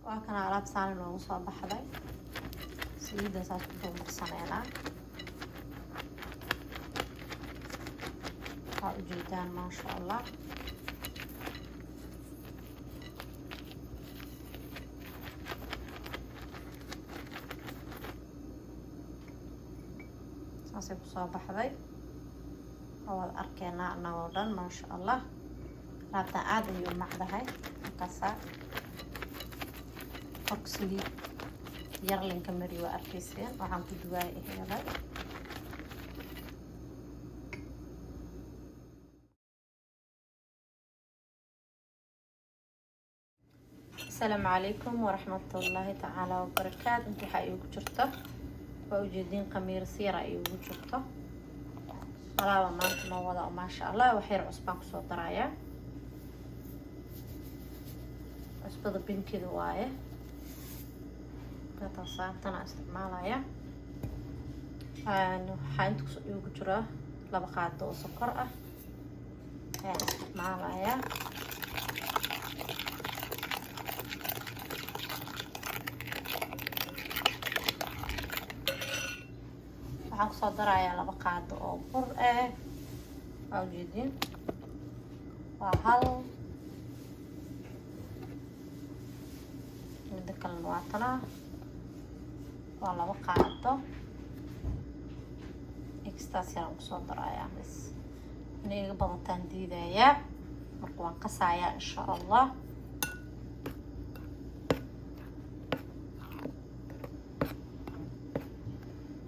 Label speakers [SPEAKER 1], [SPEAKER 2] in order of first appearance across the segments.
[SPEAKER 1] وكان على بسان لو صباح ذي سيدة صار بدون مقصنينا جدا ما شاء الله. ساسي بصباح ذي أول أركينا نودن ما شاء الله. رابطة عادي يوم معدهاي مقصة أكسلي يرلين كمري وأركيسين وعم تدواي هذا. السلام عليكم ورحمة الله تعالى وبركاته. انتي حقيقة جرته ووجدين قمير سيرة ايوه جرته ملاوة ما انت موضة ما شاء الله. وحير عصبان كسو درايا عصبة بين كذا وايه قطع صاحبتنا استعمالها حاynta igu jira 2 qaado oo sokor ah ayaan isticmaalaya. waxaan ku soo darayaa 2 qaado oo bur ah oo jeedin waa hal mid kale waa tana waa 2 qaado extraasiyan ku soo darayaa bas inay badataan diidaya marka waan qasayaa insha Allah.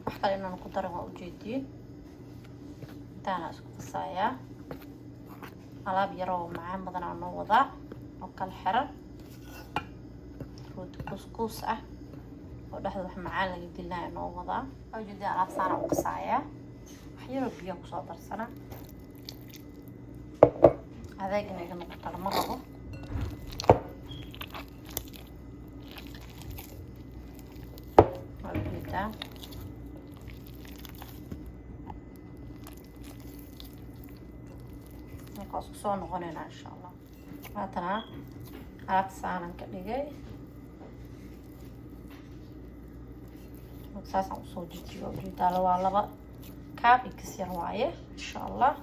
[SPEAKER 1] wax kale inaan ku daro waa ujeedin intaan isku qasayaa alaab yar oo macaan badan aan noo wadaa oo kala xiran rooti kuskus ah oo dhexda wax macaan laga dilnaa noo wadaa. ujeedin alaab saana u qasayaa waxyaro biyo ku soo darsana adeeg inay noqoto lama rabo. ujeedin markaas ku soo noqonayna insha Allah. maantana alaab saanan ka dhigay saasaan usoo dejiyo. ujeedin waa 2 kaab ikisir waaye insha Allah.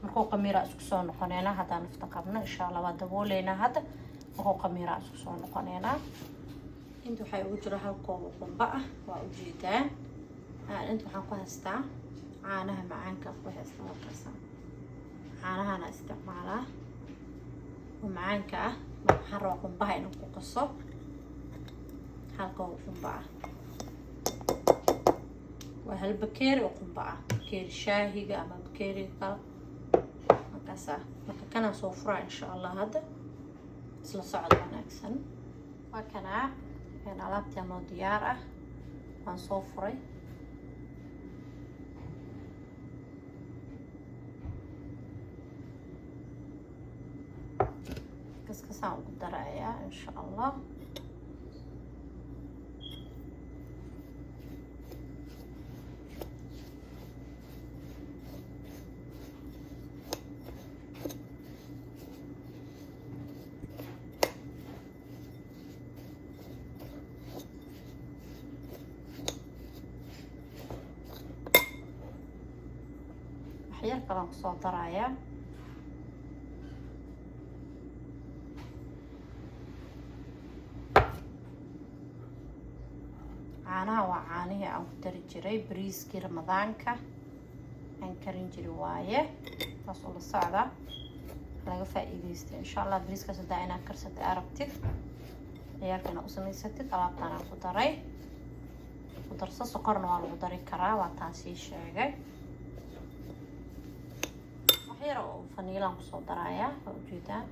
[SPEAKER 1] markuu qamiira isku soo noqonayna hadaan nafta qabno insha Allah waa dabooleena. hadda markuu qamiira isku soo noqonayna inta waxay ugu jira hal koob oo qumba ah waa ujeedin inta waxaan ku haystaa caanaha macaanka ku haystaa halkaas caanahana isticmaalaa oo macaanka ah waxaan rabaa qumbaha inaan ku qaso hal koob qumba ah waa hal bakeeri oo qumba ah bakeeri shaahiga ama bakeeri kale markaas marka kana soo furaa insha Allah. hadda isla socod wanaagsan waa kana alaabtii noo diyaar ah waan soo furay kaskasaan ugu darayaa insha Allah. waxyar kalaan kusoo darayaa caanaha waa caanihii aan ku dari jiray bariiskii ramadaanka aan karin jiray waaye taas oo la socda laga faa'iideysto insha Allah. bariiskaas hadaa inaad karsatay arabtid ciyaarkana u samaysatid alaabtaan aan ku daray ku darso sokorna waa lagu dari karaa waa taan sii sheegay. waxyar oo faniilaan kusoo darayaa waa ujeedaan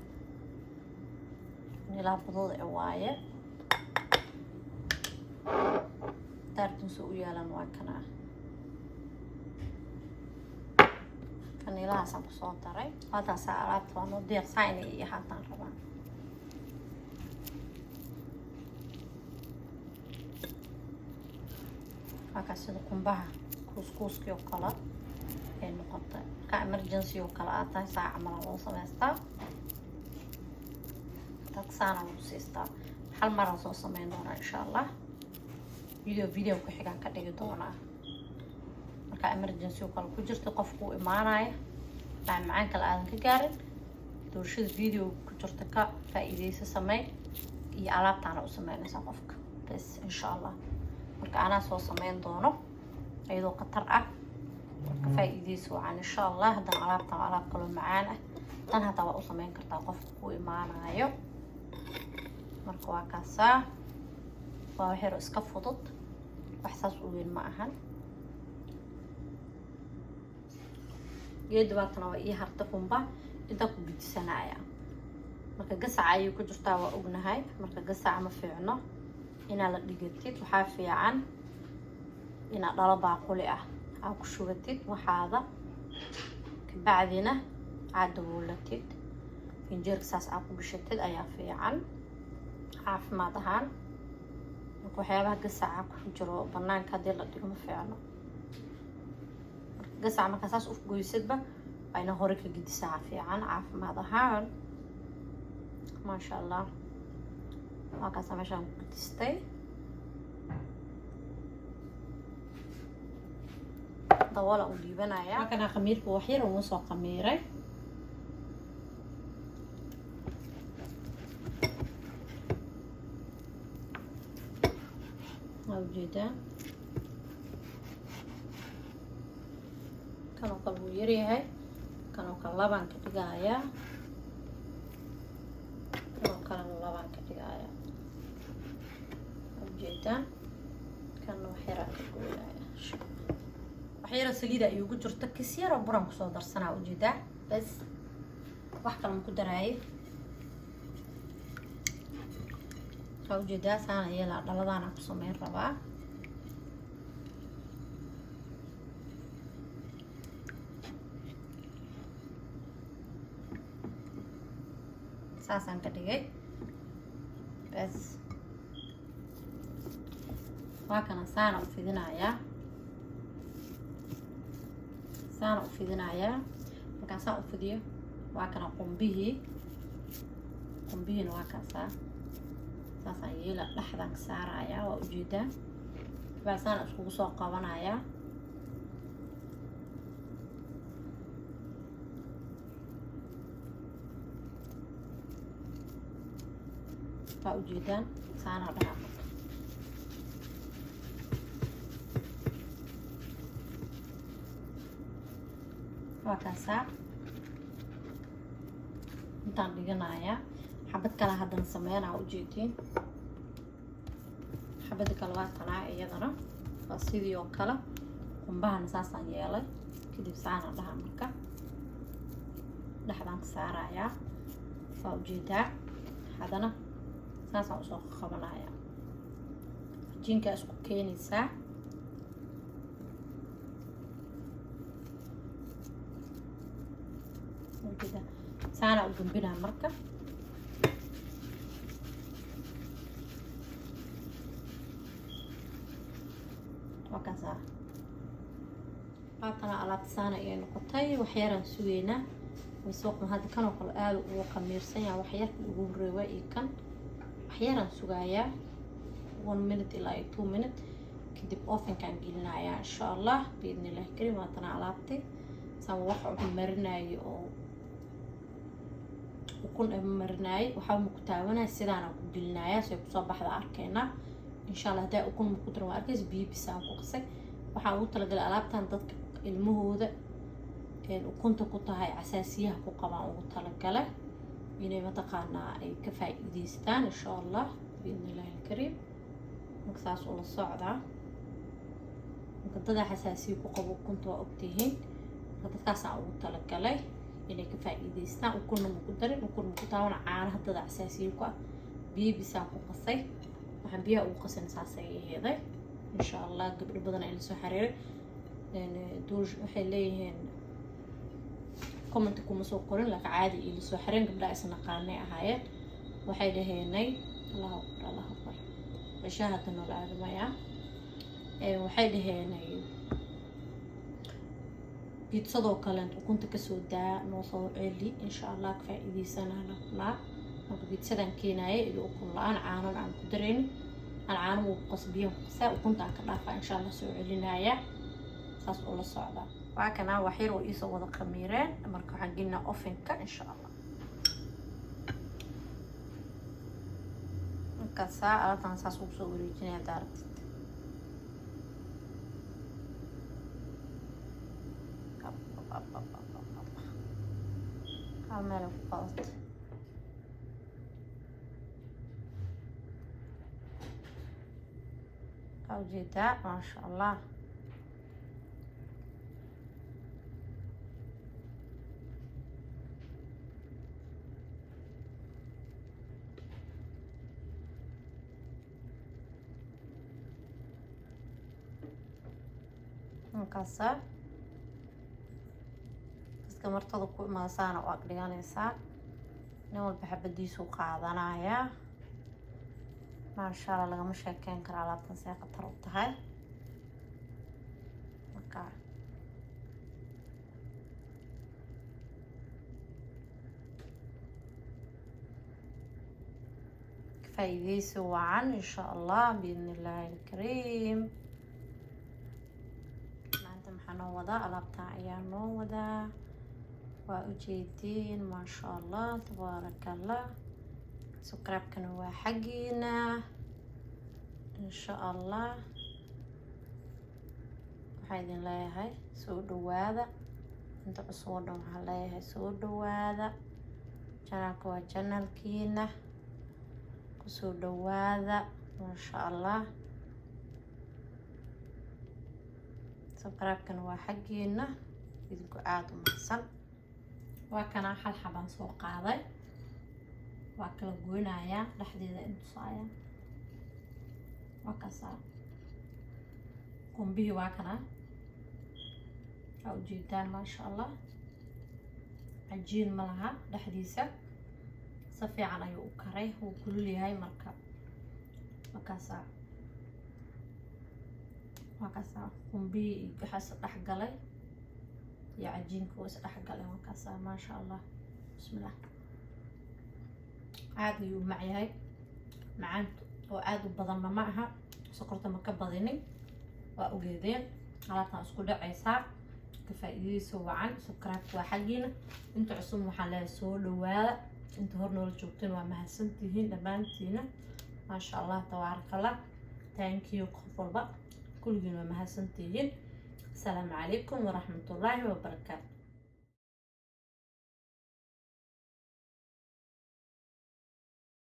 [SPEAKER 1] faniilaha budada waaye daartinsa u yaalan waa kana faniilahaasaan kusoo daray waataasa alaabta waa noo diyaarsaa inay iyo haataan rabaa. waakaas sida qumbaha kuuskuuskii oo kale ay noqotay marka emergency oo kale aad tahay saaca mala loo samaystaa dadsaana lagu siistaa hal mar aan soo sameyn doonaa insha allah video ku xigaan ka dhigi doonaa marka emergency oo kale ku jirto qofku imaanaya macaan kale aadan ka gaarin doorashada video ku jirta ka faa'iideysa samey iyo alaabtaana u sameynaysa qofka bas insha allah marka anaa soo sameyn doono iyadoo qatar ah marka faa'iideysa waxaan insha allah haddana alaabtan alaab kaloo macaan ah tan hataa waa u sameyn kartaa qofka ku imaanayo marka waa kaasaa waa wax yar iska fudud wax saas u weyn ma ahan geed waatana waa ii harta qumba inta ku gudsanaya marka gasac ayay ku jirtaa waa ognahay marka gasac ma fiicno inaa la dhigatid waxaa fiican inaa dhalo baaquli ah aa ku shubatid waxaada kabacdina aad daboolatid finjeerka saas aa ku gashatid ayaa fiican caafimaad ahaan marka waxyaabaha gasaca ku jiro banaanka haddii la dhigo ma fiicno gasac marka saas u goysadba ayna hore ka gidisaa fiican caafimaad ahaan maasha allah waa kaasa meeshaan ku gidistay dawala u dhiibanaya markana khamiirka wax yar ugu soo khamiiray ujeedaa kanoo kale wuu yaryahay kanoo kale labaan ka dhigayaa kanoo kalena labaan ka dhigayaa ujeedaa kana wax yaraan ka gooyaya wax yara saliida ayuu ku jirta kis yaroo buran kusoo darsanaa ujeedaa bas wax kale ma ku daraaye waxaa ujeedaa saana yeelaa dhaladaana ku sameyn rabaa saasaan ka dhigay bas waa kana saana u fidinayaa markaan saan u fidiyo waa kana qumbihiina waa kaasaa saasaan yeela dhexdaan ka saarayaa waa ujeedaa baa saana iskugu soo qabanayaa waa ujeedaan saana dhaca waa kaasaa intaan dhiganayaa xabad kale haddana sameynaa ujeediin xabada kale waa tanaa iyadana waa sidii oo kale qumbahana saasaan yeelay kadib saana dhaha marka dhexdaan ka saarayaa waa ujeedaa haddana saasaan usoo qabanayaa jinkaa isku keenaysaa saana u gambinaa marka waa kaasaa haatana alaabta saana ayay noqotay waxyaraan sugeynaa wasuuqna hadda kanoo kale aada ugu khamiirsan yahay waxyarka ugu horeewa iyo kan waxyaraan sugayaa 1 minute ilaa 2 minute kadib ovenkaan gelinayaa insha allah biidni illaahi kariim haatana alaabtay saan wax ugu marinayo oo ukun marinaay waxaa ma ku taabanaya sidaana ku gelinayaa say kusoo baxda arkayna insha allah hadaa ukun ma ku daran waa arkays biyo bisaan ku qasay waxaan ugu talagalay alaabtan dadka ilmahooda ukunta ku tahay asaasiyaha ku qabaan ugu talagalay inay mataqaanaa ay ka faa'iidaystaan insha allah biidni illaahi alkariim marka saas ula socdaa marka dadaa xasaasiya ku qabo ukunta waa ogtihiin marka dadkaasaan ugu talagalay inay ka faa'iidaystaan ukunna ma ku darin ukun ma ku taaban caanaha dada asaasiya ku ah biyo bisaan ku qasay waxaan biyaha ugu qasan saasay aheeday insha allah gabdho badan ay la soo xiriiray waxay leeyihiin comment kuma soo qorin laakiin caadi ila soo xireen gabdhaha isna qaanay ahaayeen waxay dhaheenay allahu akbar shaahada nool aadamaya waxay dhaheenay bidsadoo kale ukunta kasoo daa noo soo celi insha allah ka faa'iidaysanana marka biidsadan keenaayay iyo ukun la-aan caanan aan ku darayni aan caano uu qasbiyo qasaa ukunta aan ka dhaafaa insha allah soo celinayaa saas oo la socdaa waa kana wax yar oo iisoo wada khamiireen marka waxaan gelinaa ovenka insha allah markaasaa alaabtan saas ugu soo wareejinaya daaragtid hal meel ku qadat ujeedaa maasha allah markaasa dadka martada ku imaadasaana u agdhiganaysaa nin walba xabadiisu qaadanayaa maasha allah lagama sheekeyn karo alaabtan see khatar u tahay marka faa'iidaysi wacan insha allah biidni illaahi alkariim maanta maxaa noo wadaa alaabtan ayaa noo wadaa waa ujeediin maasha allah tabaaraka allah subscribe-kana waa xaggiina insha allah waxaa idin leeyahay soo dhawaada inta cusub oo dhan waxaan leeyahay soo dhawaada janaalka waa janaalkiina kusoo dhawaada maasha allah subscribe-kana waa xaggiina idinku aada u mahadsan waa kana hal xabaan soo qaaday waa kala goynayaa dhexdeeda intusaaya waa kasaa qumbihii waa kana waa ujeedaan maasha allah cajiin ma laha dhexdiisa si fiican ayuu u karay wuu kulul yahay marka waa kasaa qumbihii iyo waxaas dhex galay iyo cajiinka oo is dhex galay waa kasaa maasha allah bismillah aad ayuu u macyahay macaanta oo aad u badanna ma aha sokorta ma ka badinin waa ogeedeen alaabtan isku dhacaysaa ka faa'iidayso wacan subscribe waa xaggiina inta cusub waxaan leeyahay soo dhawaada inta hor noola joogteen waa mahadsantihiin dhammaantiina maasha allah tabaarakallah thank you qof walba kulligiin waa mahadsantihiin asalaamu calaykum waraxmatullaahi wabarakaatu